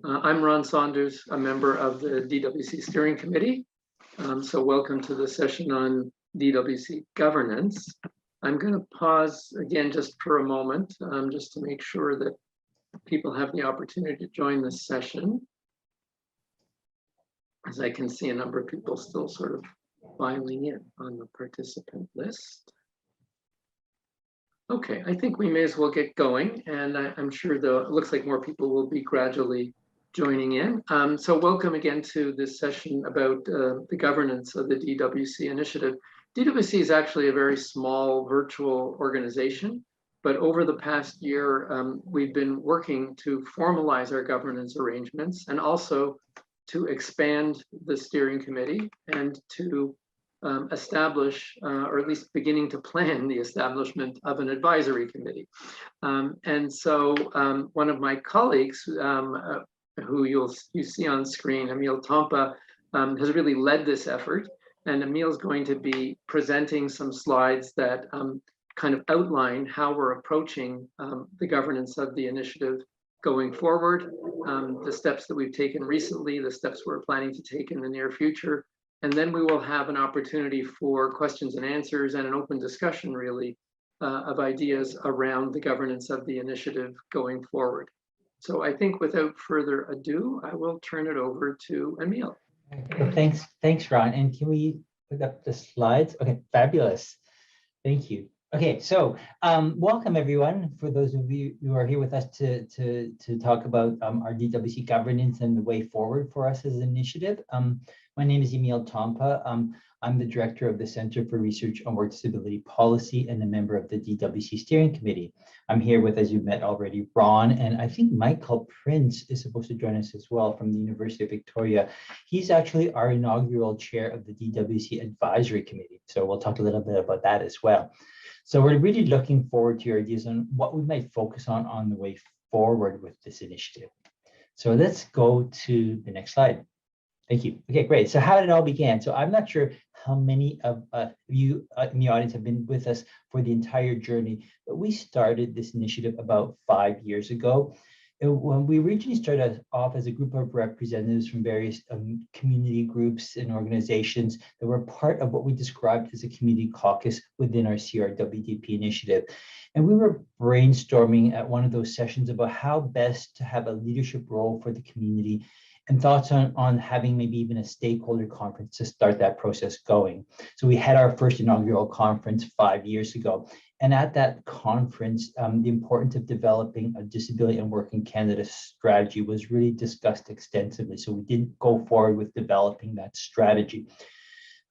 I'm Ron Saunders, a member of the DWC Steering Committee. So welcome to the session on DWC governance. I'm going to pause again just for a moment, just to make sure that people have the opportunity to join this session. As I can see a number of people still sort of filing in on the participant list. Okay, I think we may as well get going, and I'm sure it looks like more people will be gradually joining in. So welcome again to this session about the governance of the DWC initiative. DWC is actually a very small virtual organization, but over the past year, we've been working to formalize our governance arrangements and also to expand the steering committee and to establish, or at least beginning to plan the establishment of an advisory committee. And so one of my colleagues, who you see on screen, Emil Tompa, has really led this effort. And Emil's going to be presenting some slides that kind of outline how we're approaching the governance of the initiative going forward, the steps that we've taken recently, the steps we're planning to take in the near future. And then we will have an opportunity for questions and answers and an open discussion, really, of ideas around the governance of the initiative going forward. So I think without further ado, I will turn it over to Emil. Okay, thanks, Ron. And can we put up the slides? Okay, fabulous. Thank you. Okay, so welcome everyone. For those of you who are here with us to talk about our DWC governance and the way forward for us as an initiative. My name is Emil Tompa. I'm the director of the Center for Research on Work Disability Policy and a member of the DWC Steering Committee. I'm here with, as you met already, Ron, and I think Michael Prince is supposed to join us as well from the University of Victoria. He's actually our inaugural chair of the DWC Advisory Committee. So we'll talk a little bit about that as well. So we're really looking forward to your ideas on what we might focus on the way forward with this initiative. So let's go to the next slide. Thank you. Okay, great. So how did it all begin? So I'm not sure how many of you in the audience have been with us for the entire journey, but we started this initiative about 5 years ago. When we originally started off as a group of representatives from various community groups and organizations that were part of what we described as a community caucus within our CRWDP initiative. And we were brainstorming at one of those sessions about how best to have a leadership role for the community and thoughts on having maybe even a stakeholder conference to start that process going. So we had our first inaugural conference 5 years ago. And at that conference, the importance of developing a disability and work in Canada strategy was really discussed extensively. So we didn't go forward with developing that strategy.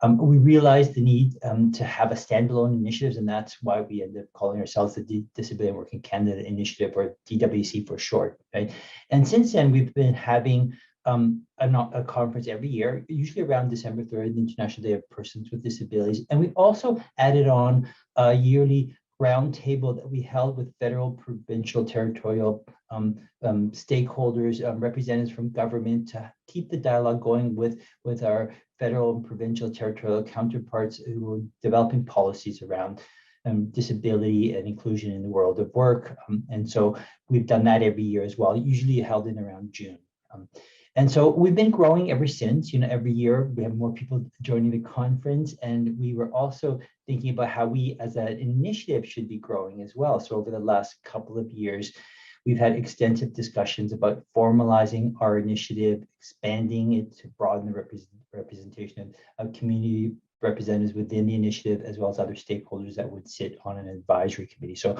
We realized the need to have a standalone initiatives, and that's why we ended up calling ourselves the Disability and Work in Canada Initiative, or DWC for short. Right? And since then, we've been having a conference every year, usually around December 3rd, the International Day of Persons with Disabilities. And we also added on a yearly roundtable that we held with federal, provincial, territorial stakeholders, representatives from government, to keep the dialogue going with our federal and provincial territorial counterparts who were developing policies around disability and inclusion in the world of work. And so we've done that every year as well, usually held in around June. And so we've been growing ever since. Every year we have more people joining the conference, and we were also thinking about how we as an initiative should be growing as well. So over the last couple of years, we've had extensive discussions about formalizing our initiative, expanding it to broaden the representation of community representatives within the initiative, as well as other stakeholders that would sit on an advisory committee. So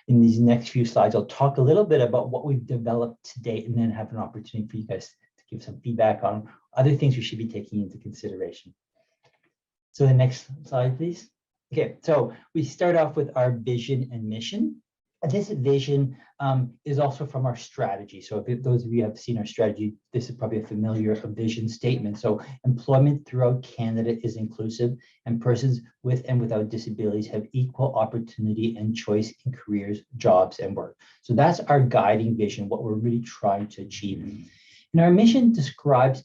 in these next few slides, I'll talk a little bit about what we've developed to date, and then have an opportunity for you guys to give some feedback on other things we should be taking into consideration. So the next slide, please. Okay, so we start off with our vision and mission. This vision is also from our strategy. So if those of you have seen our strategy, this is probably a familiar vision statement. So employment throughout Canada is inclusive, and persons with and without disabilities have equal opportunity and choice in careers, jobs, and work. So that's our guiding vision, what we're really trying to achieve. And our mission describes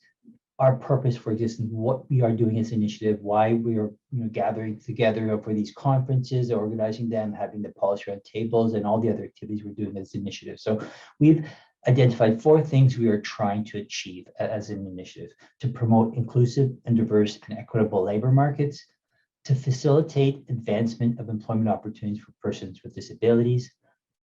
our purpose for existence, what we are doing as an initiative, why we are gathering together for these conferences, organizing them, having the policy round tables, and all the other activities we're doing as an initiative. So we've identified 4 things we are trying to achieve as an initiative: to promote inclusive and diverse and equitable labor markets, to facilitate advancement of employment opportunities for persons with disabilities,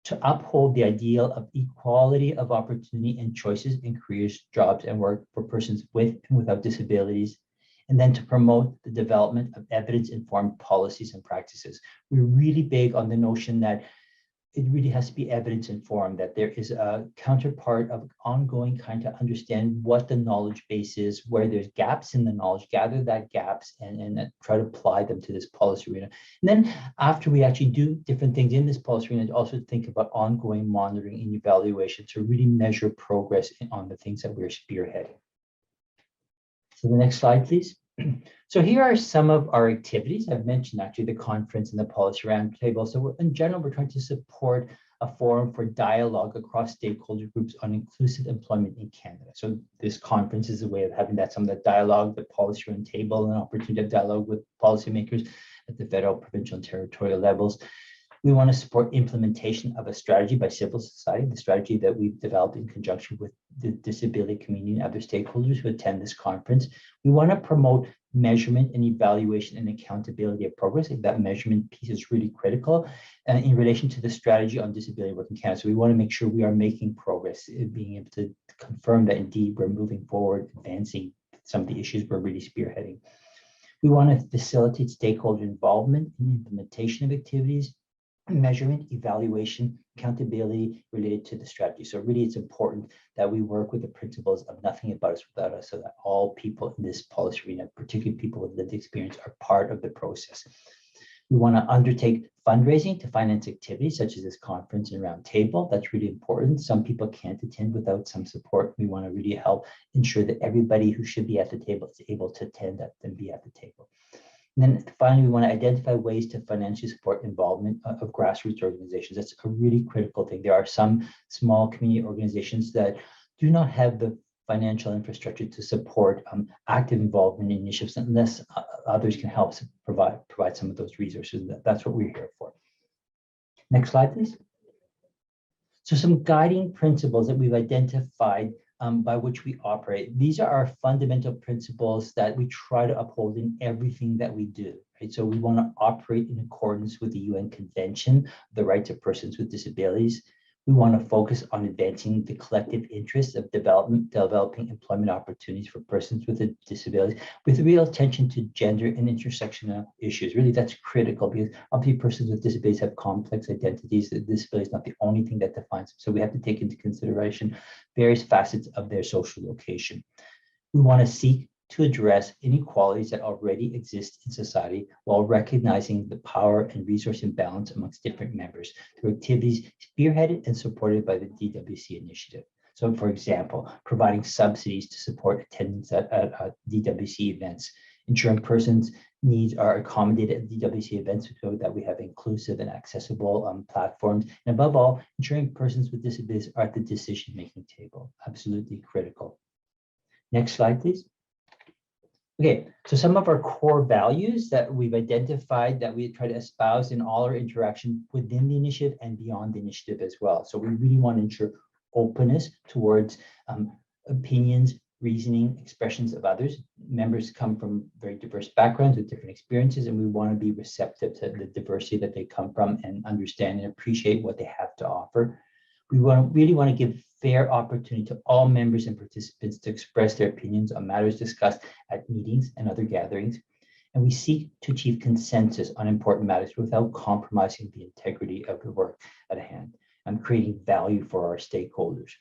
to uphold the ideal of equality of opportunity and choices in careers, jobs, and work for persons with and without disabilities, and then to promote the development of evidence-informed policies and practices. We're really big on the notion that it really has to be evidence-informed, that there is a counterpart of ongoing kind to understand what the knowledge base is, where there's gaps in the knowledge, gather that gaps and try to apply them to this policy arena. And then after we actually do different things in this policy arena, also think about ongoing monitoring and evaluation to really measure progress on the things that we're spearheading. So the next slide, please. So here are some of our activities. I've mentioned actually the conference and the policy roundtable. So in general, we're trying to support a forum for dialogue across stakeholder groups on inclusive employment in Canada. So this conference is a way of having that, some of that dialogue, the policy roundtable, and an opportunity to dialogue with policymakers at the federal, provincial, and territorial levels. We want to support implementation of a strategy by civil society, the strategy that we've developed in conjunction with the disability community and other stakeholders who attend this conference. We want to promote measurement and evaluation and accountability of progress. That measurement piece is really critical in relation to the strategy on disability work in Canada. So we want to make sure we are making progress, being able to confirm that indeed we're moving forward, advancing some of the issues we're really spearheading. We want to facilitate stakeholder involvement in implementation of activities, measurement, evaluation, accountability related to the strategy. So really it's important that we work with the principles of nothing about us without us, so that all people in this policy arena, particularly people with lived experience, are part of the process. We want to undertake fundraising to finance activities such as this conference and roundtable. That's really important. Some people can't attend without some support. We want to really help ensure that everybody who should be at the table is able to attend and be at the table. And then finally, we want to identify ways to financially support involvement of grassroots organizations. That's a really critical thing. There are some small community organizations that do not have the financial infrastructure to support active involvement in initiatives unless others can help provide some of those resources. That's what we're here for. Next slide, please. So some guiding principles that we've identified by which we operate. These are our fundamental principles that we try to uphold in everything that we do, right? So we want to operate in accordance with the UN Convention, the Rights of Persons with Disabilities. We want to focus on advancing the collective interests of developing employment opportunities for persons with disabilities, with real attention to gender and intersectional issues. Really, that's critical because obviously persons with disabilities have complex identities. The disability is not the only thing that defines them. So we have to take into consideration various facets of their social location. We want to seek to address inequalities that already exist in society while recognizing the power and resource imbalance amongst different members through activities spearheaded and supported by the DWC initiative. So for example, providing subsidies to support attendance at DWC events, ensuring persons' needs are accommodated at DWC events so that we have inclusive and accessible platforms, and above all, ensuring persons with disabilities are at the decision-making table. Absolutely critical. Next slide, please. Okay, so some of our core values that we've identified that we try to espouse in all our interaction within the initiative and beyond the initiative as well. So we really want to ensure openness towards opinions, reasoning, expressions of others. Members come from very diverse backgrounds with different experiences, and we want to be receptive to the diversity that they come from and understand and appreciate what they have to offer. We really want to give fair opportunity to all members and participants to express their opinions on matters discussed at meetings and other gatherings. And we seek to achieve consensus on important matters without compromising the integrity of the work at hand and creating value for our stakeholders.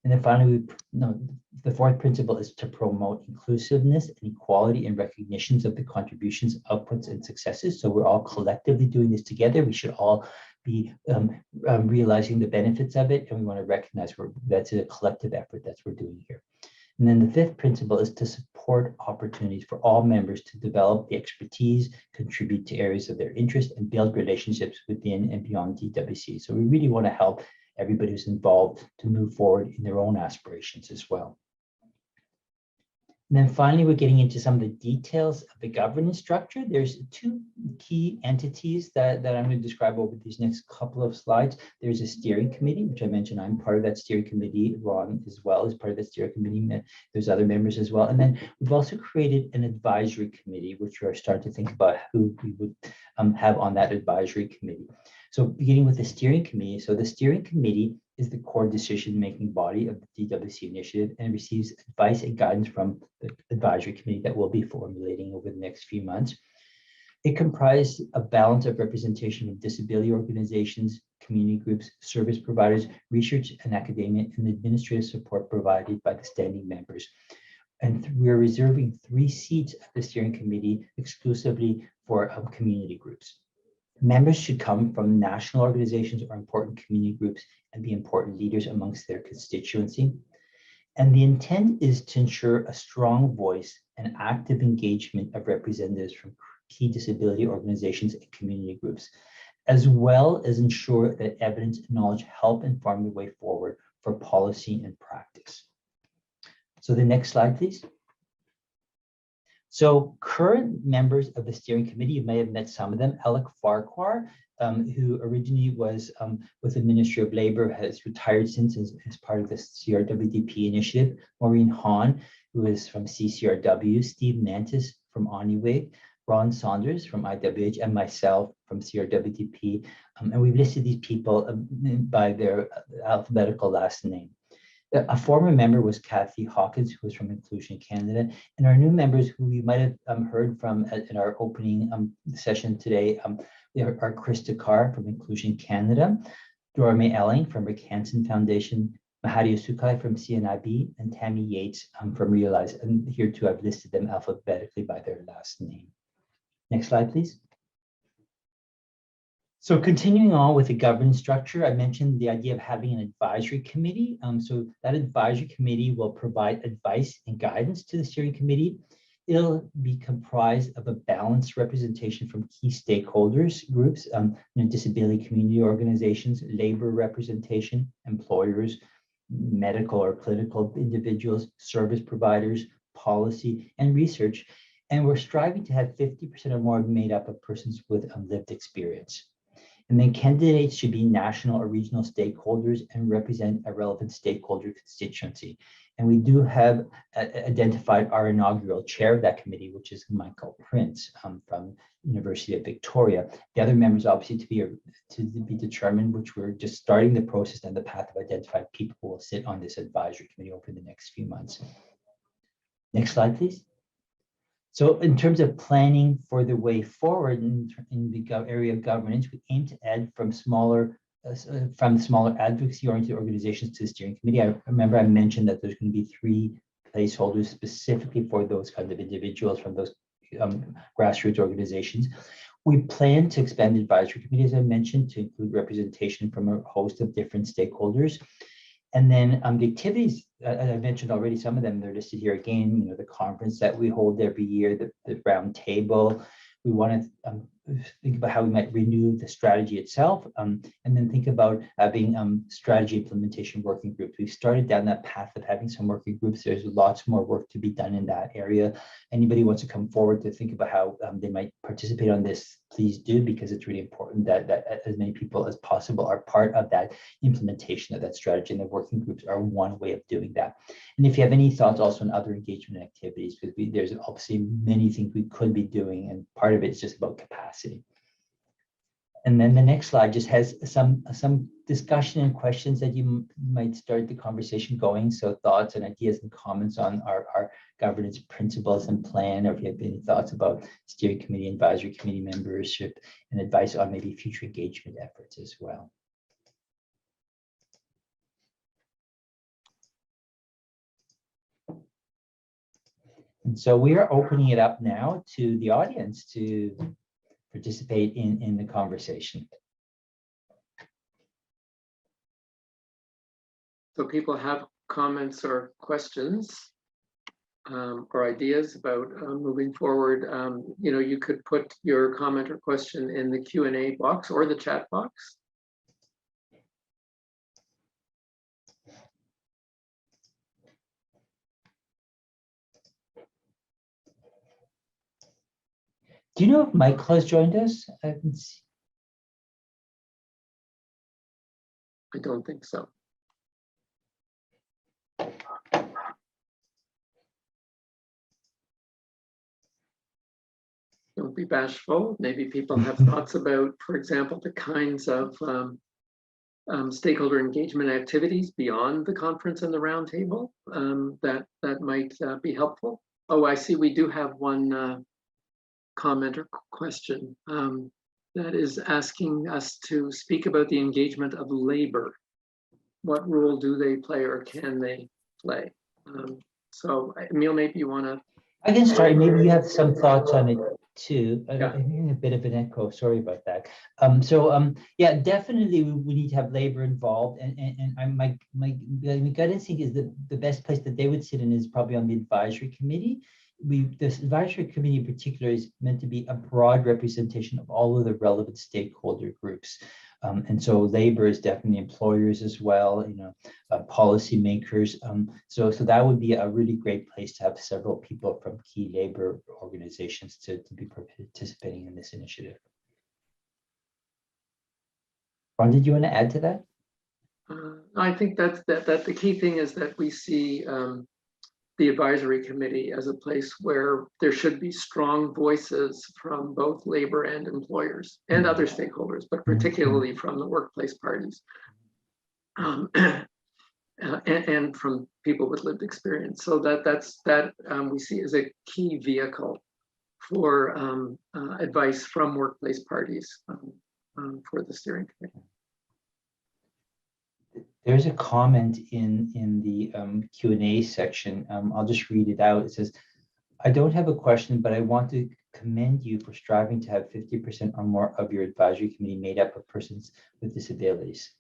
And then finally, the fourth principle is to promote inclusiveness and equality and recognitions of the contributions, outputs, and successes. So we're all collectively doing this together. We should all be realizing the benefits of it, and we want to recognize that's a collective effort that's we're doing here. And then the fifth principle is to support opportunities for all members to develop the expertise, contribute to areas of their interest, and build relationships within and beyond DWC. So we really want to help everybody who's involved to move forward in their own aspirations as well. And then finally, we're getting into some of the details of the governance structure. There's two key entities that I'm going to describe over these next couple of slides. There's a steering committee, which I mentioned. I'm part of that steering committee. Ron as well is part of that steering committee. There's other members as well. And then we've also created an advisory committee, which we are starting to think about who we would have on that advisory committee. So beginning with the steering committee. So the steering committee is the core decision-making body of the DWC initiative and receives advice and guidance from the advisory committee that we'll be formulating over the next few months. It comprised a balance of representation of disability organizations, community groups, service providers, research and academia, and administrative support provided by the standing members. And we're reserving 3 seats at the steering committee exclusively for community groups. Members should come from national organizations or important community groups and be important leaders amongst their constituency. And the intent is to ensure a strong voice and active engagement of representatives from key disability organizations and community groups, as well as ensure that evidence and knowledge help inform the way forward for policy and practice. So the next slide, please. So current members of the steering committee, you may have met some of them. Alec Farquhar, who originally was with the Ministry of Labor, has retired since as part of the CRWDP initiative. Maureen Hahn, who is from CCRW, Steve Mantis from ONIWIG, Ron Saunders from IWH, and myself from CRWDP. And we've listed these people by their alphabetical last name. A former member was Kathy Hawkins, who was from Inclusion Canada, and our new members, who you might have heard from in our opening session today, are Krista Carr from Inclusion Canada, Dorame Elling from Rick Hansen Foundation, Mahadi Osukai from CNIB, and Tammy Yates from Realize. And here too, I've listed them alphabetically by their last name. Next slide, please. So continuing on with the governance structure, I mentioned the idea of having an advisory committee. So that advisory committee will provide advice and guidance to the steering committee. It'll be comprised of a balanced representation from key stakeholders groups, disability community organizations, labor representation, employers, medical or political individuals, service providers, policy, and research. And we're striving to have 50% or more made up of persons with lived experience. And then candidates should be national or regional stakeholders and represent a relevant stakeholder constituency. And we do have identified our inaugural chair of that committee, which is Michael Prince from University of Victoria. The other members obviously to be determined, which we're just starting the process and the path of identifying people who will sit on this advisory committee over the next few months. Next slide, please. So in terms of planning for the way forward in the area of governance, we aim to add from smaller advocacy-oriented organizations to the steering committee. I remember I mentioned that there's going to be 3 placeholders specifically for those kinds of individuals from those grassroots organizations. We plan to expand the advisory committee, as I mentioned, to include representation from a host of different stakeholders. And then the activities, I mentioned already, some of them, they're listed here again, the conference that we hold every year, the round table. We want to think about how we might renew the strategy itself, and then think about having strategy implementation working groups. We've started down that path of having some working groups. There's lots more work to be done in that area. Anybody who wants to come forward to think about how they might participate on this, please do, because it's really important that as many people as possible are part of that implementation of that strategy, and the working groups are one way of doing that. And if you have any thoughts also on other engagement activities, because there's obviously many things we could be doing, and part of it is just about capacity. And then the next slide just has some discussion and questions that you might start the conversation going. So thoughts and ideas and comments on our governance principles and plan, or if you have any thoughts about steering committee, advisory committee membership, and advice on maybe future engagement efforts as well. And so we are opening it up now to the audience to participate in the conversation. So people have comments or questions or ideas about moving forward. You could put your comment or question in the Q&A box or the chat box. Do you know if Michael has joined us? I haven't seen. I don't think so. Don't be bashful. Maybe people have thoughts about, for example, the kinds of stakeholder engagement activities beyond the conference and the roundtable that might be helpful. Oh, I see. We do have one comment or question that is asking us to speak about the engagement of labor. What role do they play or can they play? So, Emil, maybe you want to. I can start. Maybe you have some thoughts on it too. Yeah. I'm hearing a bit of an echo. Sorry about that. Yeah, definitely we need to have labor involved. And my gut instinct is that the best place that they would sit in is probably on the advisory committee. This advisory committee in particular is meant to be a broad representation of all of the relevant stakeholder groups. And so labor is definitely employers as well, policymakers. So that would be a really great place to have several people from key labor organizations to be participating in this initiative. Ron, did you want to add to that? I think that the key thing is that we see the advisory committee as a place where there should be strong voices from both labor and employers and other stakeholders, but particularly from the workplace parties and from people with lived experience. So that we see as a key vehicle for advice from workplace parties for the steering committee. There's a comment in the Q&A section. I'll just read it out. It says, I don't have a question, but I want to commend you for striving to have 50% or more of your advisory committee made up of persons with disabilities.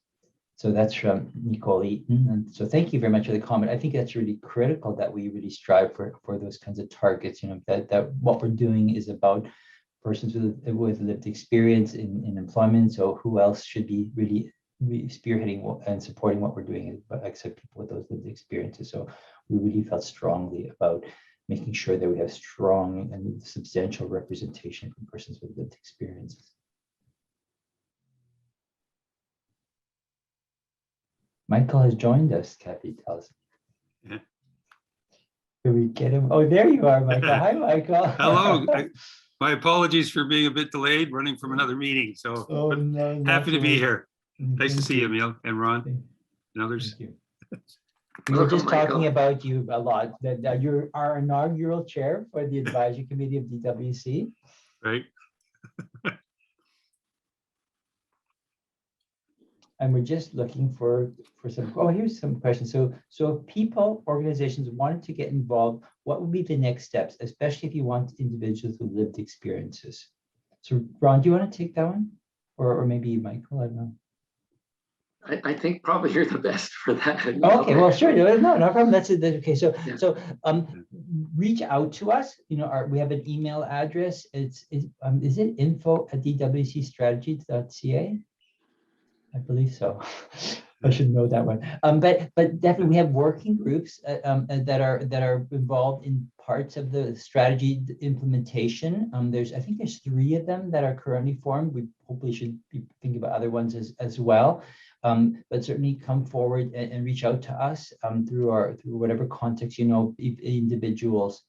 So that's from Nicole Eaton. And so thank you very much for the comment. I think that's really critical that we really strive for those kinds of targets, that what we're doing is about persons with lived experience in employment. So who else should be really spearheading and supporting what we're doing, except people with those lived experiences. So we really felt strongly about making sure that we have strong and substantial representation from persons with lived experiences. Michael has joined us, Kathy tells me. Yeah. Can we get him? Oh, there you are, Michael. Hi, Michael. Hello. My apologies for being a bit delayed, running from another meeting. So no, happy to be here. Nice Thank to see you, Emil and Ron and others. Thank you. We were just talking about you a lot, that you're our inaugural chair for the advisory committee of DWC. Right. And we're just looking for some, here's some questions. So if people, organizations wanted to get involved, what would be the next steps, especially if you want individuals with lived experiences? So Ron, do you want to take that one? Or maybe Michael, I don't know. I think probably you're the best for that. Okay, well, sure. No problem. That's it. Okay, so Yeah. so reach out to us. We have an email address. Is it info@dwcstrategy.ca? I believe so. I should know that one. But definitely we have working groups that are involved in parts of the strategy implementation. I think there's 3 of them that are currently formed. We hopefully should be thinking about other ones as well. But certainly come forward and reach out to us through whatever context, individuals.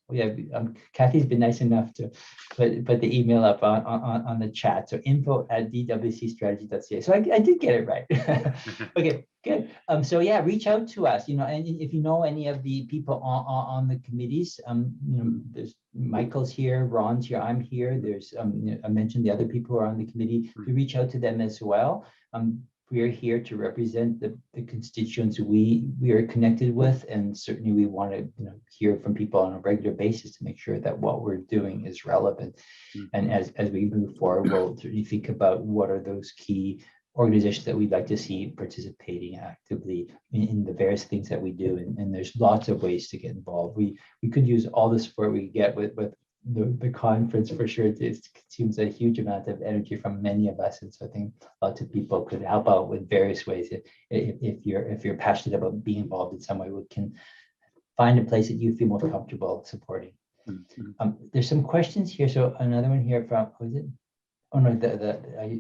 Kathy's been nice enough to put the email up on the chat. So info@dwcstrategy.ca. So I did get it right. Okay, good. So yeah, reach out to us, and if you know any of the people on the committees, there's Michael's here, Ron's here, I'm here. There's I mentioned the other people who are on the committee. We reach out to them as well. We are here to represent the constituents we are connected with, and certainly we want to hear from people on a regular basis to make sure that what we're doing is relevant. And as we move forward, we'll certainly think about what are those key organizations that we'd like to see participating actively in the various things that we do. And there's lots of ways to get involved. We could use all the support we get with the conference for sure. It consumes a huge amount of energy from many of us, and so I think lots of people could help out with various ways. If you're passionate about being involved in some way, we can find a place that you feel most comfortable supporting. There's some questions here. So another one here from, was it? Oh no,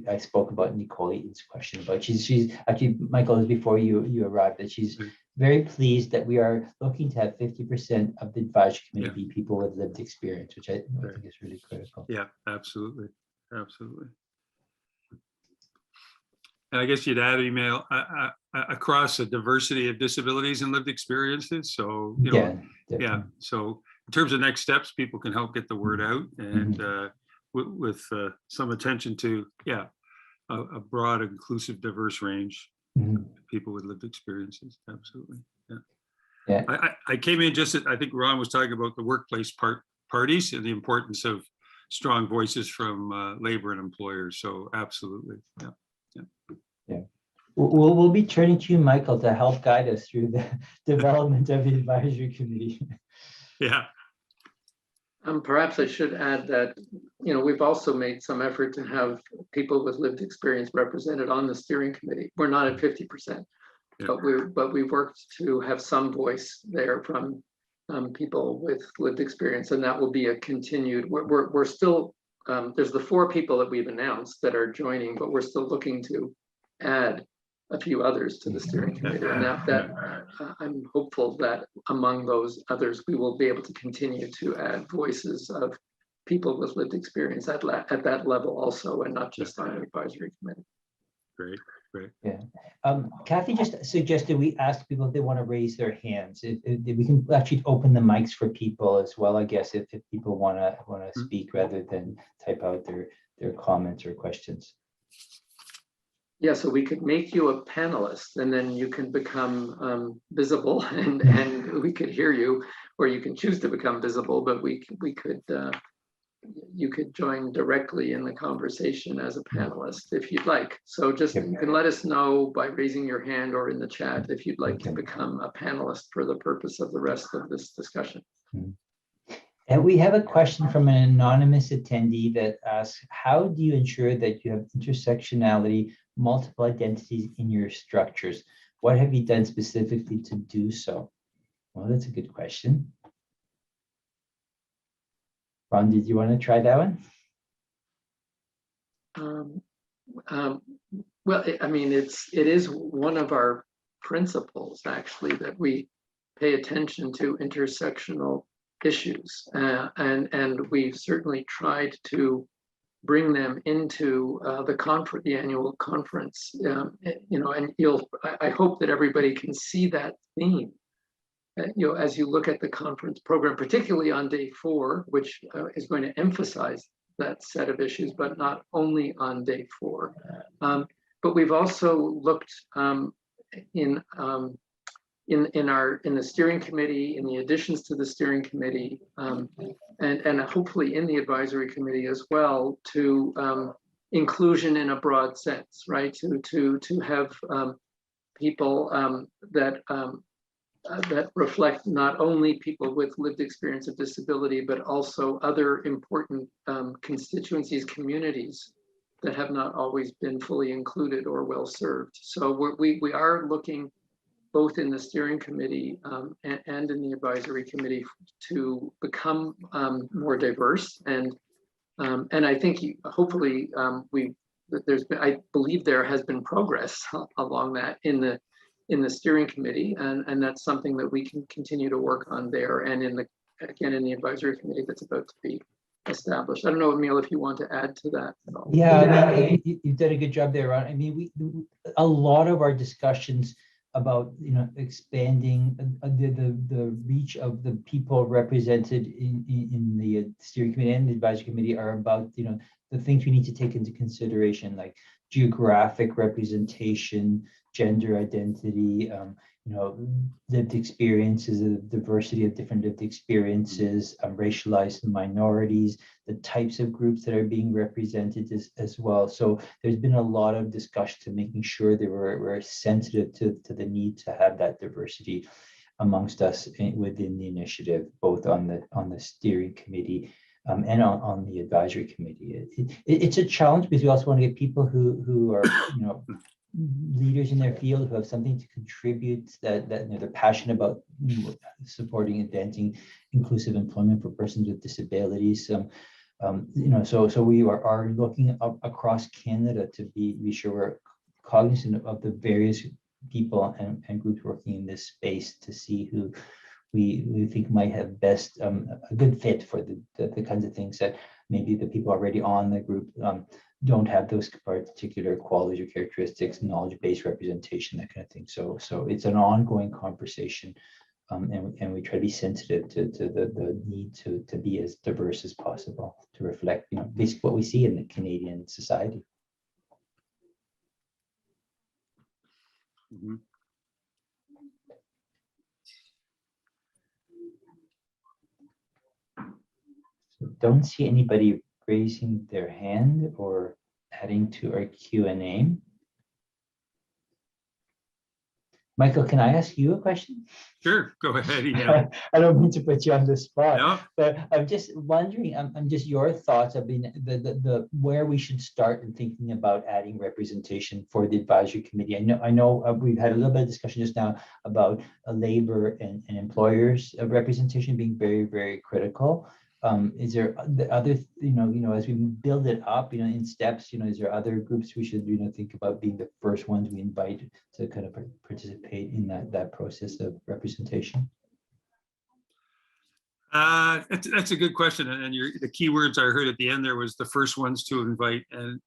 I spoke about Nicole Eaton's question, but she's actually, Michael, it was before you arrived, that she's very pleased that we are looking to have 50% of the advisory committee be people with lived experience, which I think is really critical. Yeah, absolutely, absolutely. And I guess you'd add email across a diversity of disabilities and lived experiences. So, you know, yeah. So in terms of next steps, people can help get the word out, and with some attention to, a broad, inclusive, diverse range of people with lived experiences. Absolutely. Yeah. I came in just, I think Ron was talking about the workplace parties and the importance of strong voices from labor and employers. So absolutely. Yeah. We'll be turning to you, Michael, to help guide us through the development of the advisory committee. Yeah. Perhaps I should add that, you know, we've also made some effort to have people with lived experience represented on the steering committee. We're not at 50%, but we've worked to have some voice there from people with lived experience, and that will be a continued. We're still there's the 4 people that we've announced that are joining, but we're still looking to add a few others to the steering committee, and that I'm hopeful that among those others we will be able to continue to add voices of people with lived experience at that level also, and not just on the advisory committee. Great. Yeah. Kathy just suggested we ask people if they want to raise their hands. If we can actually open the mics for people as well, I guess, if people want to speak rather than type out their comments or questions. Yeah, so we could make you a panelist, and then you can become visible, and we could hear you, or you can choose to become visible, but we could you could join directly in the conversation as a panelist if you'd like. So just you can let us know by raising your hand or in the chat if you'd like to become a panelist for the purpose of the rest of this discussion. And we have a question from an anonymous attendee that asks, how do you ensure that you have intersectionality, multiple identities in your structures? What have you done specifically to do so? Well, that's a good question. Ron, did you want to try that one? Well, I mean, it is one of our principles, actually, that we pay attention to intersectional issues, and we've certainly tried to bring them into the annual conference. You know, and I hope that everybody can see that theme. You know, as you look at the conference program, particularly on day 4, which is going to emphasize that set of issues, but not only on day 4. But we've also looked in the steering committee, in the additions to the steering committee, and hopefully in the advisory committee as well, to inclusion in a broad sense, right? To have people that reflect not only people with lived experience of disability, but also other important constituencies, communities that have not always been fully included or well served. So we are looking both in the steering committee and in the advisory committee to become more diverse. And I think hopefully I believe there has been progress along that in the steering committee, and that's something that we can continue to work on there, and in the advisory committee that's about to be established. I don't know, Emil, if you want to add to that at all. Yeah, I mean, you did a good job there, Ron. I mean, a lot of our discussions about, you know, expanding the reach of the people represented in the steering committee and the advisory committee are about, you know, the things we need to take into consideration, like geographic representation, gender identity, you know, lived experiences, the diversity of different lived experiences, racialized minorities, the types of groups that are being represented as well. So there's been a lot of discussion to making sure that we're sensitive to the need to have that diversity amongst us within the initiative, both on the steering committee and on the advisory committee. It's a challenge because we also want to get people who are, you know, leaders in their field who have something to contribute, that they're passionate about supporting, advancing inclusive employment for persons with disabilities. So we are looking up across Canada to be sure we're cognizant of the various people and groups working in this space to see who we think might have best a good fit for the kinds of things that maybe the people already on the group don't have those particular qualities or characteristics, knowledge-based representation, that kind of thing. So it's an ongoing conversation, and we try to be sensitive to the need to be as diverse as possible, to reflect, basically what we see in the Canadian society. Mm-hmm. So don't see anybody raising their hand or adding to our Q&A. Michael, can I ask you a question? Sure, go ahead. Yeah. I don't mean to put you on the spot, No? but I'm just wondering, I'm just your thoughts. I mean, the where we should start in thinking about adding representation for the advisory committee. I know we've had a little bit of discussion just now about labor and employers representation being very, very critical. Is there the other, as we build it up, in steps, is there other groups we should, think about being the first ones we invite to kind of participate in that process of representation? That's a good question. And the key words I heard at the end there was the first ones to invite. And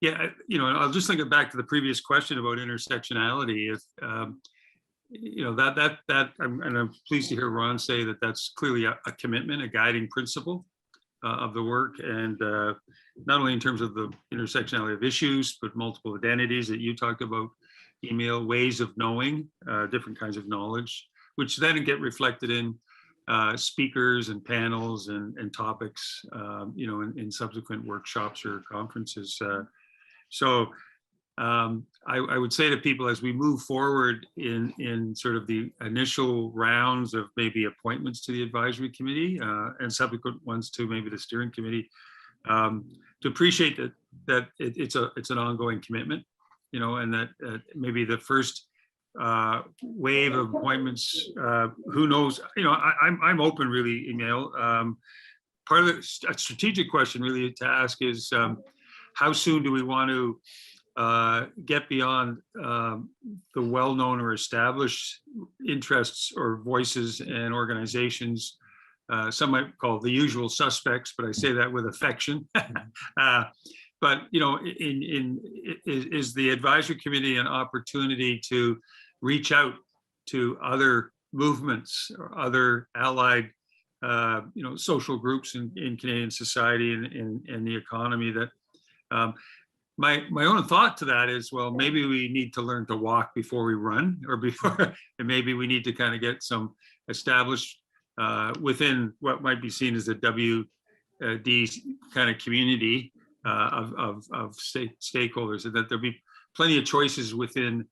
yeah, I'll just think back to the previous question about intersectionality. If I'm pleased to hear Ron say that that's clearly a commitment, a guiding principle of the work, and not only in terms of the intersectionality of issues, but multiple identities that you talked about, email, ways of knowing, different kinds of knowledge, which then get reflected in speakers and panels and topics, in subsequent workshops or conferences. I would say to people, as we move forward in sort of the initial rounds of maybe appointments to the advisory committee and subsequent ones to maybe the steering committee, to appreciate that it's an ongoing commitment, and that maybe the first wave of appointments, who knows, I'm open really, Emil. Part of the strategic question really to ask is how soon do we want to get beyond the well-known or established interests or voices and organizations. Some might call the usual suspects, but I say that with affection. But is the advisory committee an opportunity to reach out to other movements or other allied, social groups in Canadian society and the economy that. My own thought to that is, well, maybe we need to learn to walk before we run, and maybe we need to kind of get some established within what might be seen as the WD kind of community of stakeholders, and that there'll be plenty of choices within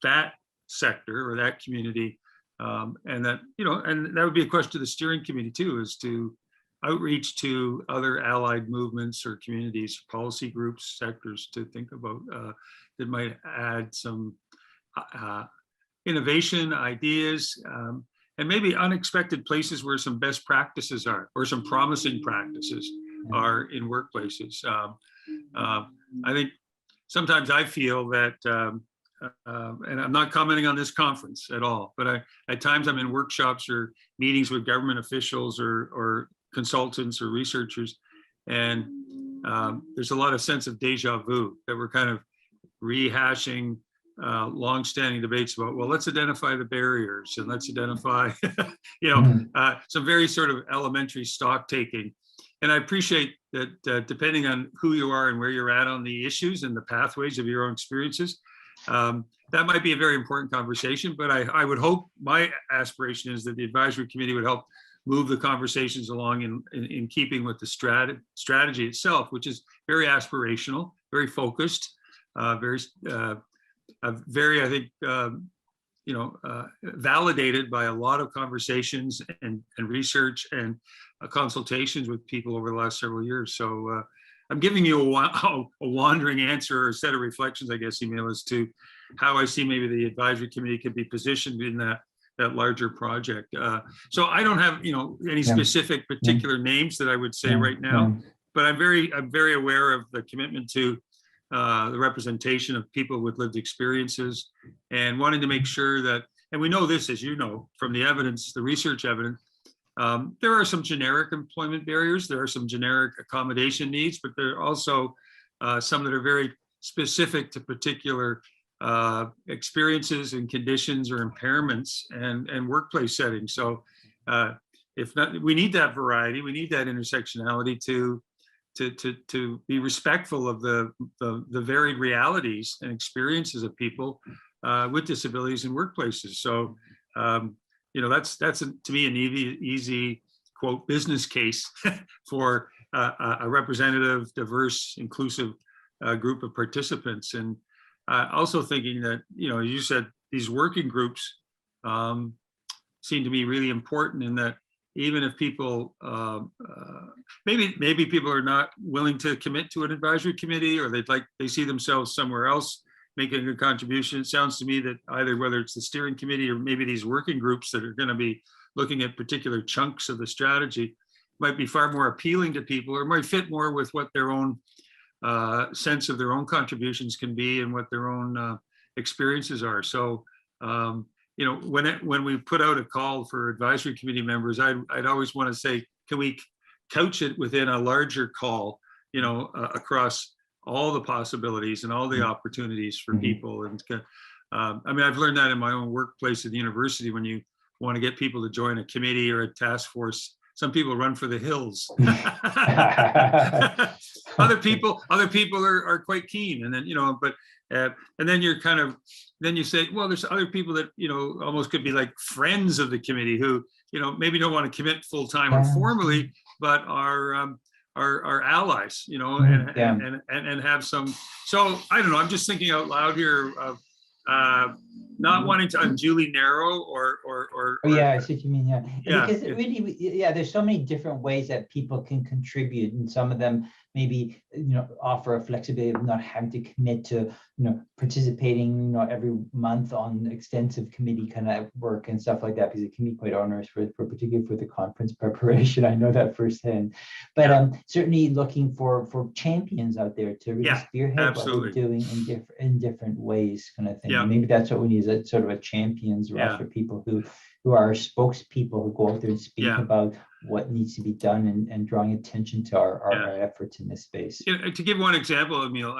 that sector or that community, and that and that would be a question to the steering committee too, is to outreach to other allied movements or communities, policy groups, sectors to think about that might add some innovation, ideas, and maybe unexpected places where some best practices are, or some promising practices are in workplaces. I think sometimes I feel that, and I'm not commenting on this conference at all, but at times I'm in workshops or meetings with government officials or consultants or researchers, and there's a lot of sense of deja vu, that we're kind of rehashing long-standing debates about, well, let's identify the barriers and let's identify some very sort of elementary stock taking. And I appreciate that depending on who you are and where you're at on the issues and the pathways of your own experiences, that might be a very important conversation. But I would hope, my aspiration is that the advisory committee would help move the conversations along in keeping with the strategy itself, which is very aspirational, very focused, very, I think, validated by a lot of conversations and research and consultations with people over the last several years. So I'm giving you a wandering answer or a set of reflections, I guess, Emil, as to how I see maybe the advisory committee could be positioned in that larger project. So I don't have, any specific particular names that I would say right now, but I'm very aware of the commitment to the representation of people with lived experiences, and wanting to make sure that, and we know this, as you know, from the evidence, the research evidence, there are some generic employment barriers, there are some generic accommodation needs, but there are also some that are very specific to particular experiences and conditions or impairments and workplace settings. So if not, we need that variety, we need that intersectionality to be respectful of the varied realities and experiences of people with disabilities in workplaces. So that's to me an easy quote business case for a representative, diverse, inclusive group of participants. And also thinking that, you said these working groups seem to be really important, in that even if people, maybe people are not willing to commit to an advisory committee, or they see themselves somewhere else making a contribution. It sounds to me that either, whether it's the steering committee or maybe these working groups that are going to be looking at particular chunks of the strategy, might be far more appealing to people, or might fit more with what their own sense of their own contributions can be and what their own experiences are. So, when we put out a call for advisory committee members, I'd always want to say, can we couch it within a larger call, across all the possibilities and all the opportunities for people. And I've learned that in my own workplace at the university. When you want to get people to join a committee or a task force, some people run for the hills. Other people are quite keen, and then and then you're then you say, well, there's other people that almost could be like friends of the committee who maybe don't want to commit full time or formally, but are allies, and have some. So I don't know. I'm just thinking out loud here of not wanting to unduly narrow or I see what you mean. Yeah, because really, there's so many different ways that people can contribute, and some of them maybe offer a flexibility of not having to commit to participating every month on extensive committee kind of work and stuff like that, because it can be quite onerous for particularly for the conference preparation. I know that firsthand. But certainly looking for champions out there to really spearhead what we're doing in different ways, kind of thing. And maybe that's what we need, is a sort of a champions roster, people who are spokespeople who go out there and speak about what needs to be done, and drawing attention to our efforts in this space. To give one example, Emil,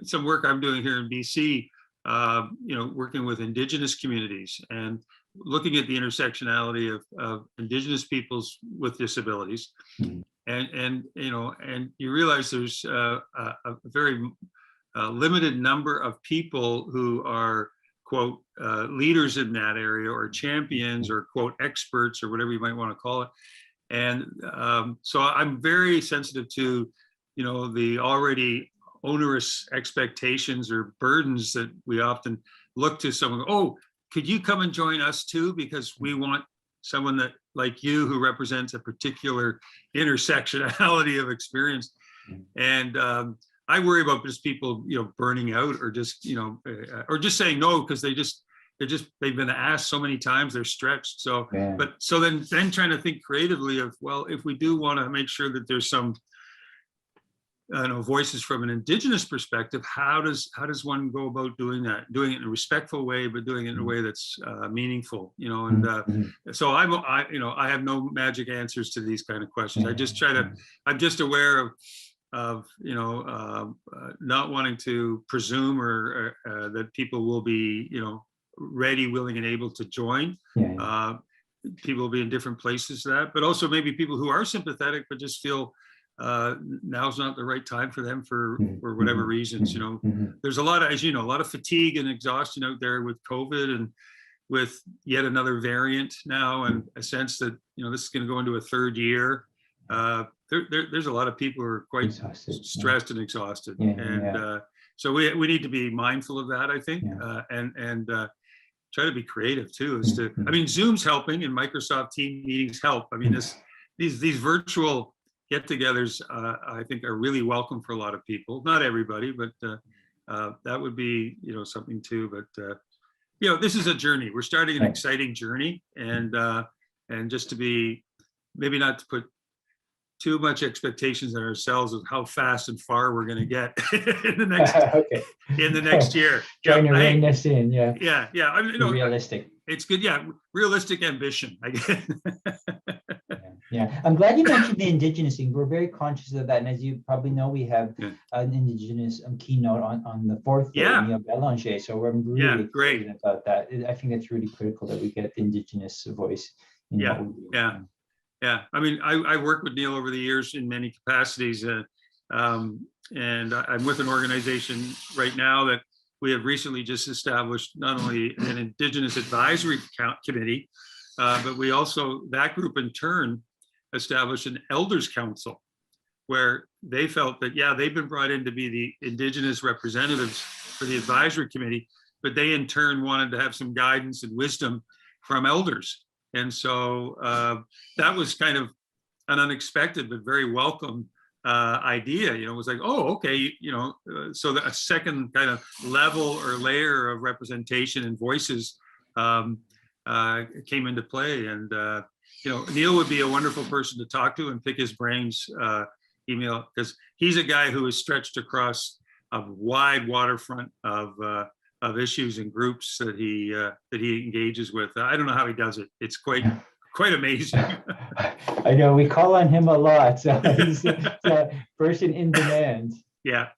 some work I'm doing here in BC, working with Indigenous communities and looking at the intersectionality of Indigenous peoples with disabilities. And you realize there's a very limited number of people who are, quote, leaders in that area, or champions, or quote, experts, or whatever you might want to call it. And so I'm very sensitive to, the already onerous expectations or burdens that we often look to someone, oh, could you come and join us too? Because we want someone that, like you, who represents a particular intersectionality of experience. And I worry about just people, burning out, or just, or just saying no, because they've been asked so many times, they're stretched. So, but so then trying to think creatively of, well, if we do want to make sure that there's some, voices from an Indigenous perspective, how does one go about doing that? Doing it in a respectful way, but doing it in a way that's meaningful, and so I have no magic answers to these kind of questions. I just I'm just aware of not wanting to presume or that people will be ready, willing, and able to join. People will be in different places for that, but also maybe people who are sympathetic but just feel now's not the right time for them for whatever reasons. There's a lot of, as you know, a lot of fatigue and exhaustion out there with COVID, and with yet another variant now, and a sense that this is going to go into a third year. There's a lot of people who are quite stressed and exhausted, so we need to be mindful of that, I think, and try to be creative too. Zoom's helping, and Microsoft Team meetings help. These virtual get-togethers, I think, are really welcome for a lot of people. Not everybody, but that would be, something too. But this is a journey. We're starting an exciting journey, and just to be, maybe not to put too much expectations on ourselves of how fast and far we're going to get in the next in the next year. Trying to rein this in, yeah. I mean, realistic. It's good, realistic ambition, I guess. Yeah, I'm glad you mentioned the Indigenous thing. We're very conscious of that, and as you probably know, we have an Indigenous keynote on the 4th day, Neil Belanger. So we're really excited about that. I think it's really critical that we get the Indigenous voice in what we do. Yeah. I mean, I worked with Neil over the years in many capacities, and I'm with an organization right now that we have recently just established not only an Indigenous Advisory Committee, but we also, that group in turn, established an Elders Council, where they felt that, they've been brought in to be the Indigenous representatives for the Advisory Committee, but they in turn wanted to have some guidance and wisdom from elders. And so that was kind of an unexpected but very welcome idea. It was like, so that a second kind of level or layer of representation and voices came into play. And Neil would be a wonderful person to talk to and pick his brains, email, because he's a guy who is stretched across a wide waterfront of issues and groups that he engages with. I don't know how he does it. It's quite amazing. I know, we call on him a lot, so he's a person in demand. Yeah.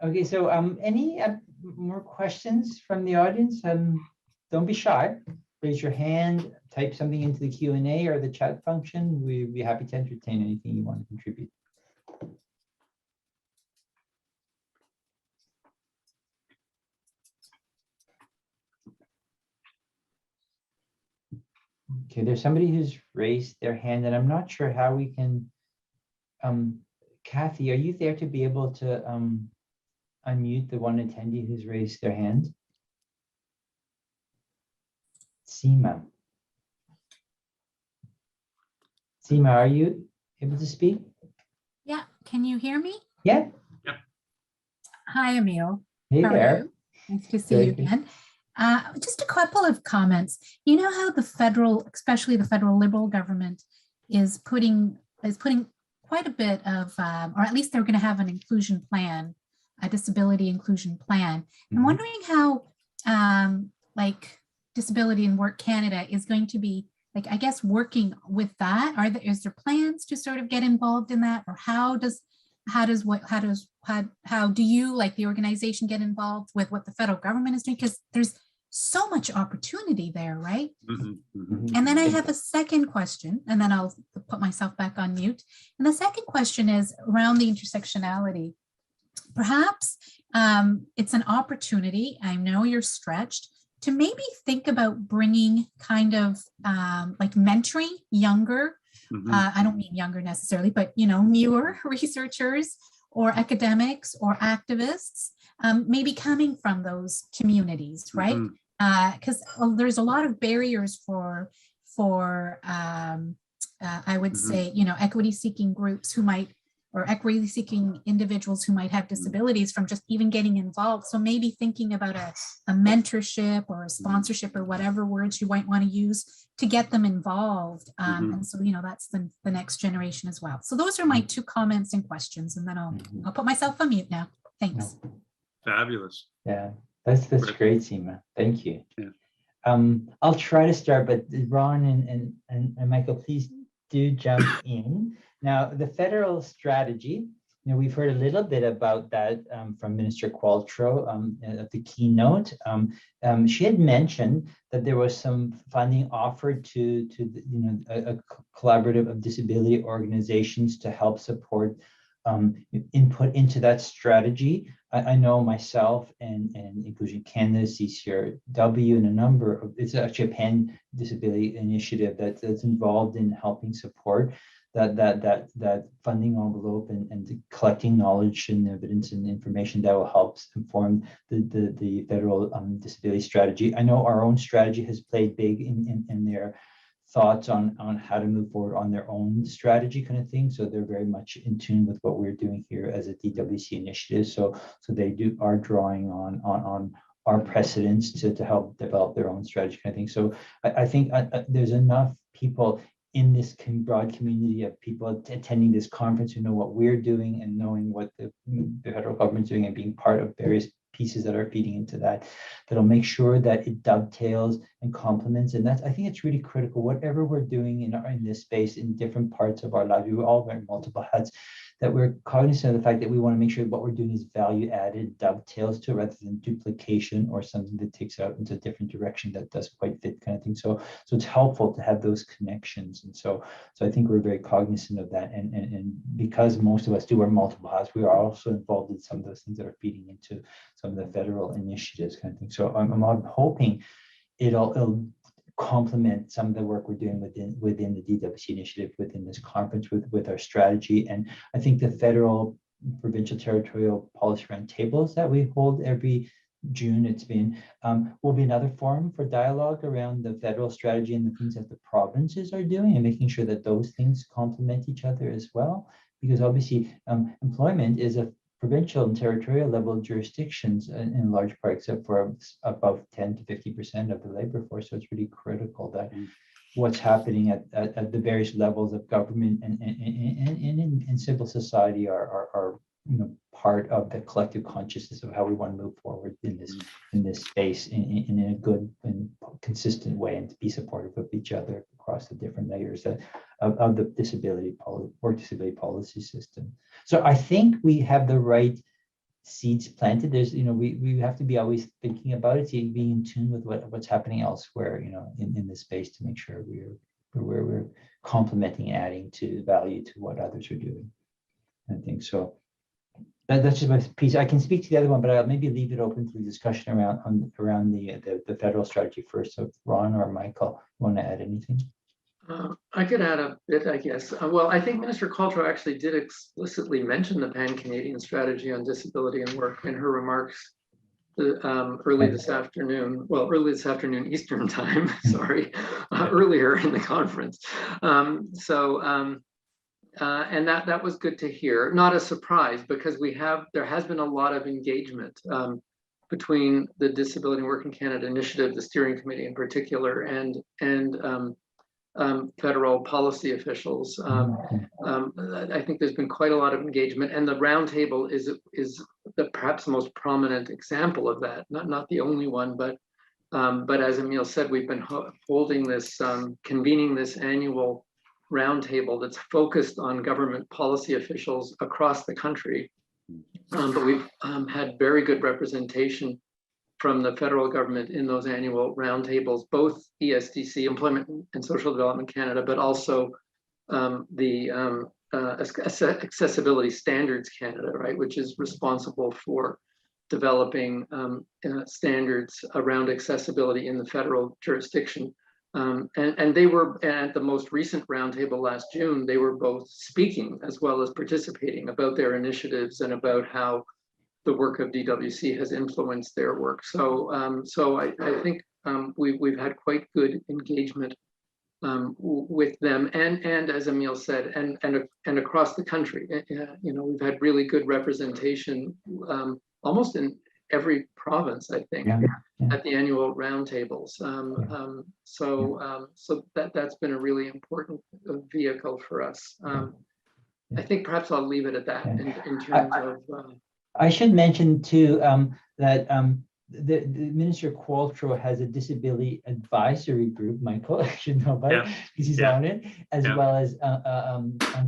Okay, so any more questions from the audience? Don't be shy. Raise your hand, type something into the Q&A or the chat function. We'd be happy to entertain anything you want to contribute. Okay, there's somebody who's raised their hand, and I'm not sure how we can. Kathy, are you there to be able to unmute the one attendee who's raised their hand? Seema, are you able to speak? Yeah, can you hear me? Yeah. Hi, Emil. Hey there. Nice to see you again. Just a couple of comments. You know how the federal, especially the federal Liberal government, is putting quite a bit of, or at least they're going to have an inclusion plan, a disability inclusion plan. I'm wondering how, like, Disability and Work Canada is going to be, like, I guess, working with that. Is there plans to sort of get involved in that, or how do you, like the organization, get involved with what the federal government is doing? Because there's so much opportunity there, right? And then I have a second question, and then I'll put myself back on mute. And the second question is around the intersectionality. Perhaps it's an opportunity, I know you're stretched, to maybe think about bringing kind of like mentoring younger, I don't mean younger necessarily, but newer researchers or academics or activists, maybe coming from those communities, right? Because there's a lot of barriers for I would say, equity-seeking groups who might, or equity-seeking individuals who might have disabilities from just even getting involved. So maybe thinking about a mentorship or a sponsorship or whatever words you might want to use to get them involved. And so, that's the next generation as well. So those are my two comments and questions, and then I'll put myself on mute now. Thanks. Fabulous. Yeah, that's great, Seema. Thank you. Yeah. I'll try to start, but Ron and Michael, please do jump in. Now, the federal strategy, we've heard a little bit about that from Minister Qualtrough at the keynote. She had mentioned that there was some funding offered to a collaborative of disability organizations to help support input into that strategy. I know myself and Inclusion Canada, CCRW, and a number of, it's actually a pan disability initiative that's involved in helping support that funding envelope and collecting knowledge and evidence and information that will help inform the federal disability strategy. I know our own strategy has played big in there thoughts on how to move forward on their own strategy kind of thing. So they're very much in tune with what we're doing here as a DWC initiative. So they are drawing on our precedents to help develop their own strategy kind of thing. So I think there's enough people in this broad community of people attending this conference who know what we're doing and knowing what the federal government's doing and being part of various pieces that are feeding into that'll make sure that it dovetails and complements. And I think it's really critical, whatever we're doing in this space in different parts of our lives, we all wear multiple hats, that we're cognizant of the fact that we want to make sure what we're doing is value added, dovetails to, rather than duplication or something that takes out into a different direction that doesn't quite fit kind of thing. So it's helpful to have those connections. And so I think we're very cognizant of that. And because most of us do wear multiple hats, we are also involved in some of those things that are feeding into some of the federal initiatives kind of thing. So I'm hoping it'll complement some of the work we're doing within the DWC initiative, within this conference, with our strategy. And I think the federal, provincial, territorial policy roundtables that we hold every June, will be another forum for dialogue around the federal strategy and the things that the provinces are doing, and making sure that those things complement each other as well. Because obviously employment is a provincial and territorial level jurisdictions in large part, except for above 10 to 50% of the labor force. So it's really critical that what's happening at the various levels of government and in civil society are part of the collective consciousness of how we want to move forward in this space in a good and consistent way, and to be supportive of each other across the different layers of the work disability policy system. So I think we have the right seeds planted. There's, we have to be always thinking about it, being in tune with what's happening elsewhere, in this space, to make sure we're complementing, adding to value to what others are doing. I think so. That's just my piece. I can speak to the other one, but I'll maybe leave it open to the discussion around the federal strategy first. So Ron or Michael, want to add anything? I could add a bit, I guess. Well, I think Minister Qualtrough actually did explicitly mention the Pan-Canadian strategy on disability and work in her remarks early this afternoon Eastern time, sorry, earlier in the conference. And that was good to hear. Not a surprise, because there has been a lot of engagement between the Disability and Work in Canada Initiative, the steering committee in particular, and federal policy officials. I think there's been quite a lot of engagement, and the roundtable is perhaps the most prominent example of that. Not the only one, but as Emile said, we've been holding this, convening this annual roundtable that's focused on government policy officials across the country. But we've had very good representation from the federal government in those annual roundtables, both ESDC, Employment and Social Development Canada, but also the Accessibility Standards Canada, right, which is responsible for developing standards around accessibility in the federal jurisdiction. And they were at the most recent roundtable last June, they were both speaking as well as participating about their initiatives and about how the work of DWC has influenced their work. So I think we've had quite good engagement with them, and as Emile said, and across the country. We've had really good representation almost in every province, I think, at the annual roundtables. So that's been a really important vehicle for us. I think perhaps I'll leave it at that in terms of. I should mention too that the Minister Qualtrough has a disability advisory group. Michael should know about it because he's on it, as well as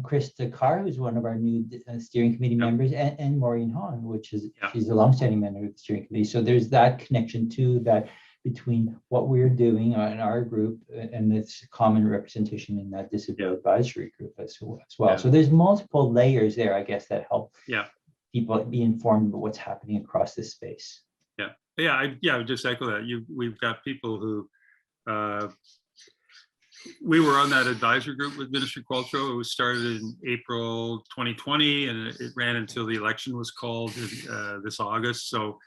Krista Carr, who's one of our new steering committee members, and Maureen Hahn, which is she's a longstanding member of the steering committee. So there's that connection too, that between what we're doing in our group and this common representation in that disability advisory group as well. So there's multiple layers there, I guess, that help people be informed about what's happening across this space. I would just echo that. We've got people who we were on that advisory group with Minister Qualtrough. It was started in April 2020, and it ran until the election was called this August. So,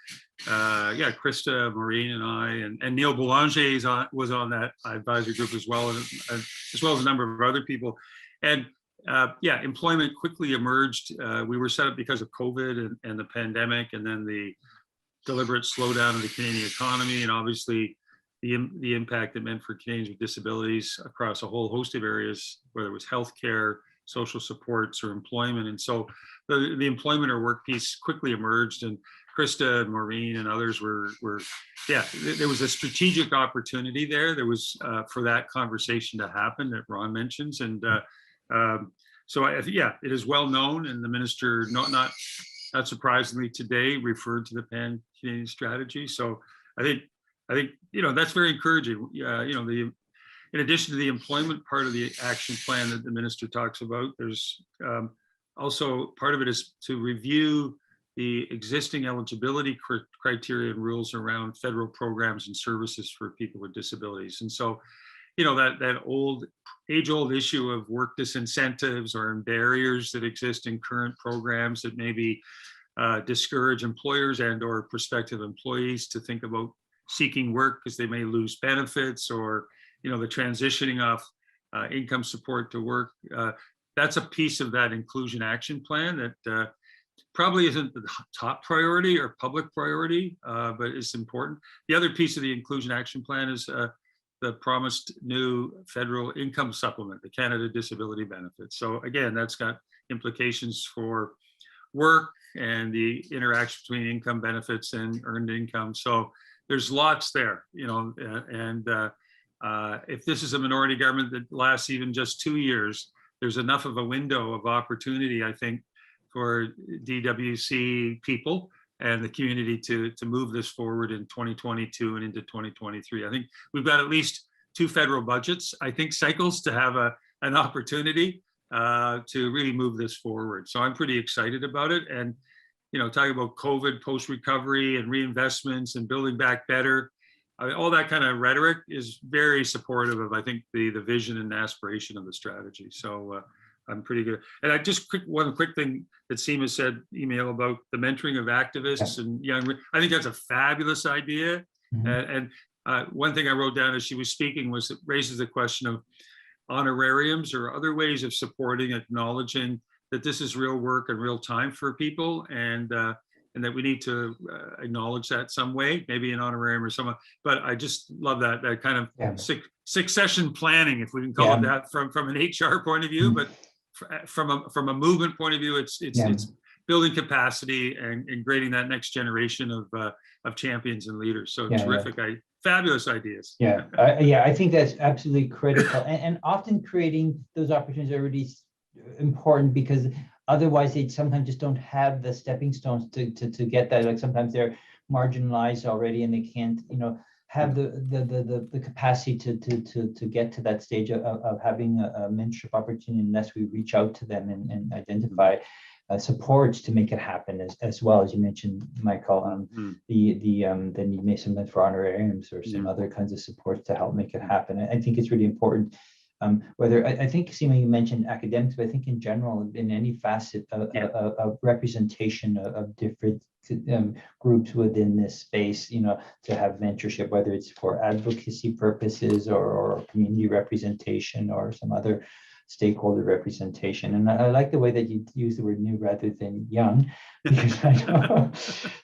yeah, Krista, Maureen, and I, and Neil Boulanger was on that advisory group as well, as well as a number of other people. And yeah, employment quickly emerged. We were set up because of COVID and the pandemic, and then the deliberate slowdown of the Canadian economy, and obviously the impact it meant for Canadians with disabilities across a whole host of areas, whether it was healthcare, social supports, or employment. And so the employment or work piece quickly emerged, and Krista and Maureen and others were yeah, there was a strategic opportunity there. There was for that conversation to happen that Ron mentions. And so yeah, it is well known, and the minister, not surprisingly today, referred to the Pan-Canadian strategy. So I think that's very encouraging. In addition to the employment part of the action plan that the minister talks about, there's also part of it is to review the existing eligibility criteria and rules around federal programs and services for people with disabilities. And so, that age-old issue of work disincentives or barriers that exist in current programs that maybe discourage employers and or prospective employees to think about seeking work because they may lose benefits, or the transitioning of income support to work. That's a piece of that inclusion action plan that probably isn't the top priority or public priority, but it's important. The other piece of the inclusion action plan is the promised new federal income supplement, the Canada Disability Benefit. So again, that's got implications for work and the interaction between income benefits and earned income. So there's lots there, and if this is a minority government that lasts even just 2 years, there's enough of a window of opportunity, I think, for DWC people and the community to move this forward in 2022 and into 2023. I think we've got at least 2 federal budgets, I think, cycles to have an opportunity to really move this forward. So I'm pretty excited about it. And talking about COVID, post-recovery and reinvestments and building back better, all that kind of rhetoric is very supportive of, I think, the vision and aspiration of the strategy. So I'm pretty good. And one quick thing that Seema said, email about the mentoring of activists and young, I think that's a fabulous idea. And one thing I wrote down as she was speaking was it raises the question of honorariums or other ways of supporting, acknowledging that this is real work and real time for people, and that we need to acknowledge that some way, maybe an honorarium or something. But I just love that kind of succession planning, if we can call it that, from an HR point of view, but from a movement point of view, it's building capacity and creating that next generation of champions and leaders. So terrific, fabulous ideas. I think that's absolutely critical, and often creating those opportunities are really important, because otherwise they sometimes just don't have the stepping stones to get that. Like sometimes they're marginalized already, and they can't have the capacity to get to that stage of having a mentorship opportunity unless we reach out to them and identify supports to make it happen, as well as you mentioned, Michael. The need may sometimes for honorariums or some other kinds of supports to help make it happen. I think it's really important. Whether I think, Seema, you mentioned academics, but I think in general, in any facet of representation of different groups within this space, to have mentorship, whether it's for advocacy purposes or community representation or some other stakeholder representation. And I like the way that you use the word new rather than young, because I know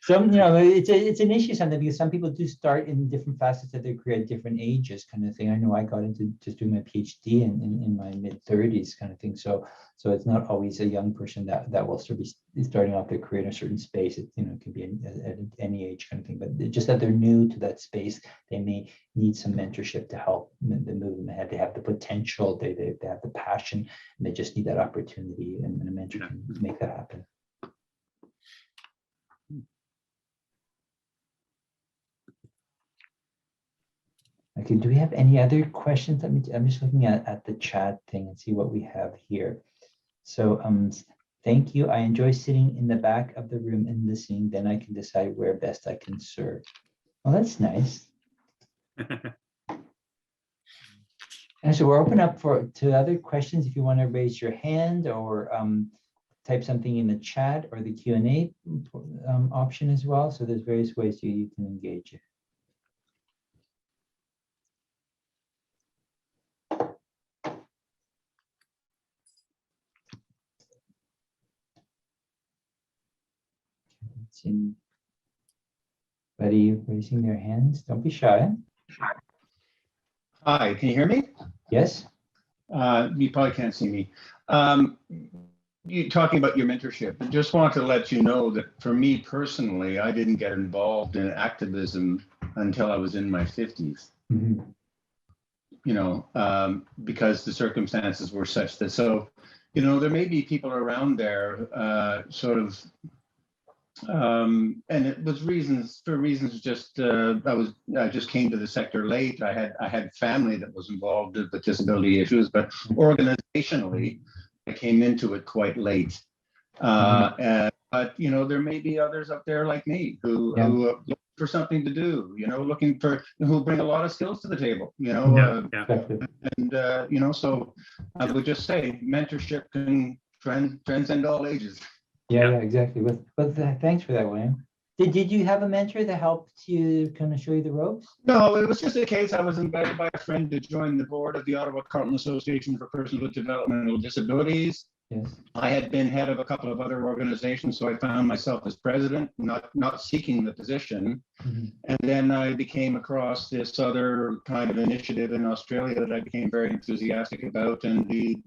it's an issue sometimes, because some people do start in different facets of their career at different ages, kind of thing. I know I got into just doing my PhD in my mid-30s, kind of thing. So it's not always a young person that will sort of be starting off their career in a certain space. It can be at any age, kind of thing. But just that they're new to that space, they may need some mentorship to help them move them ahead. They have the potential, they have the passion, and they just need that opportunity, and a mentor can make that happen. Okay, do we have any other questions? I'm just looking at the chat thing and see what we have here. So thank you. I enjoy sitting in the back of the room and listening. Then I can decide where best I can serve. Well, that's nice. And so we're open up to other questions if you want to raise your hand or type something in the chat or the Q&A option as well. So there's various ways you can engage. Anybody raising their hands? Don't be shy. Hi, can you hear me? Yes. You probably can't see me. You talking about your mentorship. I just want to let you know that for me personally, I didn't get involved in activism until I was in my 50s. Mm-hmm. You know, because the circumstances were such that, so, you know, there may be people around there and it was reasons just I just came to the sector late. I had family that was involved with disability issues, but organizationally I came into it quite late. But you know, there may be others up there like me who look for something to do, you know, who bring a lot of skills to the table, you know. And you know, so I would just say mentorship can transcend all ages. Yeah, exactly. But thanks for that, William. Did you have a mentor that helped you kind of show you the ropes? No, it was just a case. I was invited by a friend to join the board of the Ottawa Carleton Association for Persons with Developmental Disabilities. Yes. I had been head of a couple of other organizations, so I found myself as president, not seeking the position. Mm-hmm. And then I became across this other kind of initiative in Australia that I became very enthusiastic about, and the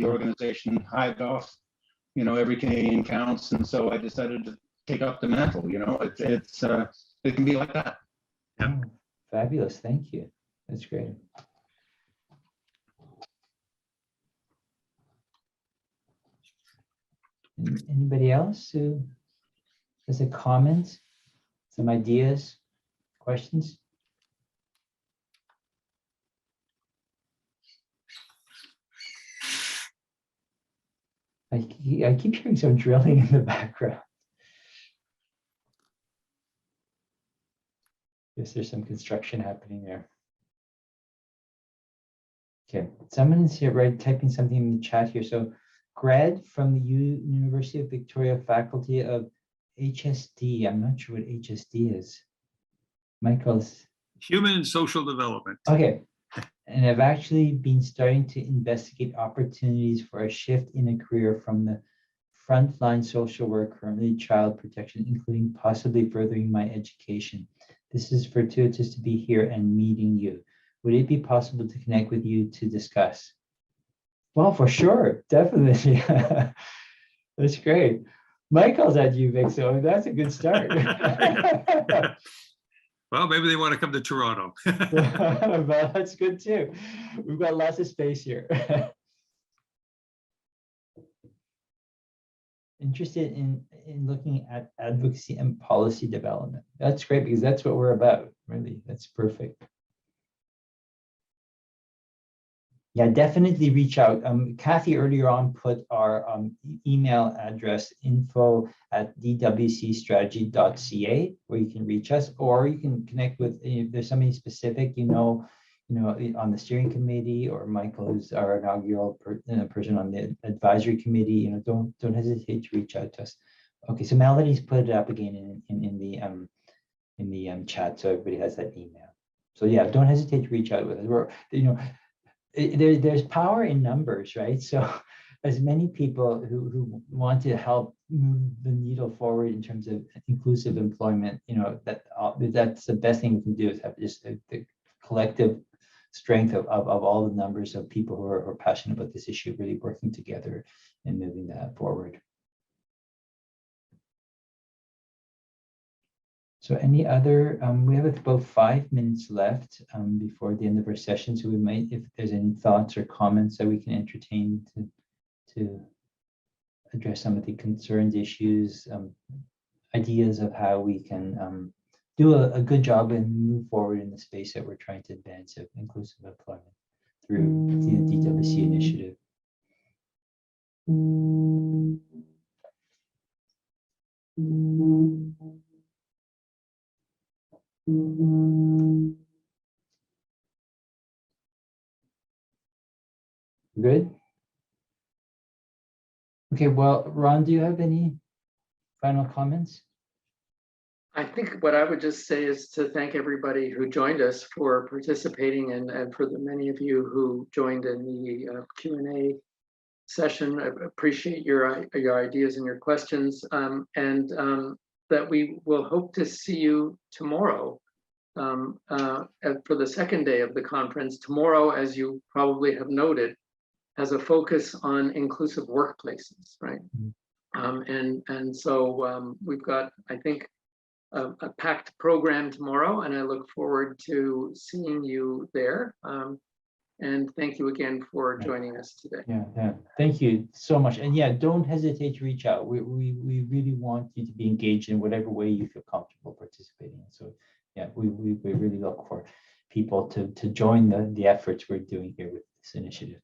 organization hived off, you know, every Canadian counts, and so I decided to take up the mantle. You know, it can be like that. Oh, fabulous! Thank you. That's great. Anybody else who has a comment, some ideas, questions? I keep hearing some drilling in the background. Guess there's some construction happening there. Okay, someone's here, right, typing something in the chat here. So Greg from the University of Victoria Faculty of HSD. I'm not sure what HSD is. Michael's Human and Social Development. Okay. And I've actually been starting to investigate opportunities for a shift in a career from the frontline social work, currently child protection, including possibly furthering my education. This is fortuitous to be here and meeting you. Would it be possible to connect with you to discuss? Well, for sure, definitely. That's great. Michael's at UVic, so that's a good start. Well, maybe they want to come to Toronto. Well, that's good too. We've got lots of space here. Interested in looking at advocacy and policy development. That's great because that's what we're about, really. That's perfect. Yeah, definitely reach out. Kathy earlier on put our email address info@dwcstrategy.ca where you can reach us, or you can connect with, if there's somebody specific, you know, on the steering committee, or Michael, who's our inaugural person on the advisory committee. You know, don't hesitate to reach out to us. Okay, so Melody's put it up again in the chat, so everybody has that email. So yeah, don't hesitate to reach out with us. We're, you know, there's power in numbers, right? So as many people who want to help move the needle forward in terms of inclusive employment, you know, that's the best thing we can do, is have just the collective strength of all the numbers of people who are passionate about this issue, really working together and moving that forward. So any other, we have about 5 minutes left before the end of our session. So we might, if there's any thoughts or comments that we can entertain to address some of the concerns, issues, ideas of how we can do a good job and move forward in the space that we're trying to advance of inclusive employment through the DWC initiative. Good. Okay, well, Ron, do you have any final comments? I think what I would just say is to thank everybody who joined us for participating and for the many of you who joined in the Q&A session. I appreciate your ideas and your questions, and that we will hope to see you tomorrow for the second day of the conference. Tomorrow, as you probably have noted, has a focus on inclusive workplaces, right? And so we've got, I think, a packed program tomorrow, and I look forward to seeing you there. And thank you again for joining us today. Yeah, thank you so much. And yeah, don't hesitate to reach out. We really want you to be engaged in whatever way you feel comfortable participating in. So yeah, we really look for people to join the efforts we're doing here with this initiative.